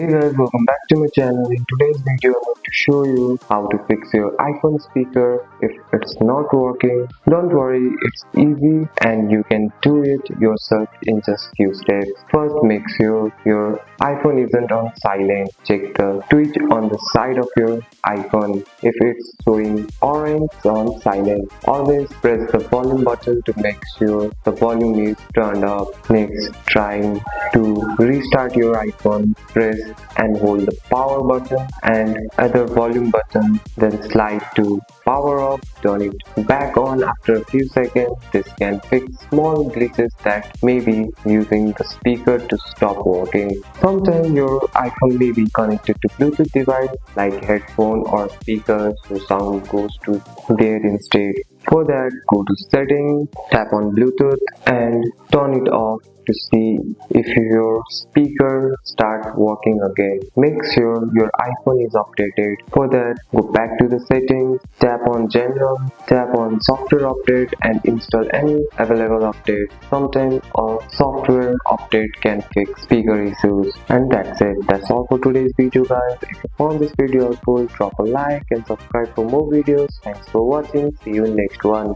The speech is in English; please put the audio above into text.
Hey guys, welcome back to my channel. In today's video, I'm going to show you how to fix your iPhone speaker if it's not working. Don't worry, it's easy and you can do it yourself in just few steps. First, make sure your iPhone isn't on silent. Check the switch on the side of your iPhone. If it's showing orange on silent, always press the volume button to make sure the volume is turned up. Next, trying to restart your iPhone, press and hold the power button and other volume button, then slide to power off, turn it back on after a few seconds. This can fix small glitches that may be using the speaker to stop working. Sometimes your iPhone may be connected to Bluetooth device like headphone or speaker, so sound goes to there instead. For that, go to settings, tap on Bluetooth and turn it off to see if your speaker starts working again. Make sure your iPhone is updated. For that, go back to the settings, tap on General, tap on Software Update and install any available update. Sometimes a software update can fix speaker issues. And that's it. That's all for today's video guys. If you found this video helpful, drop a like and subscribe for more videos. Thanks for watching. See you in next one.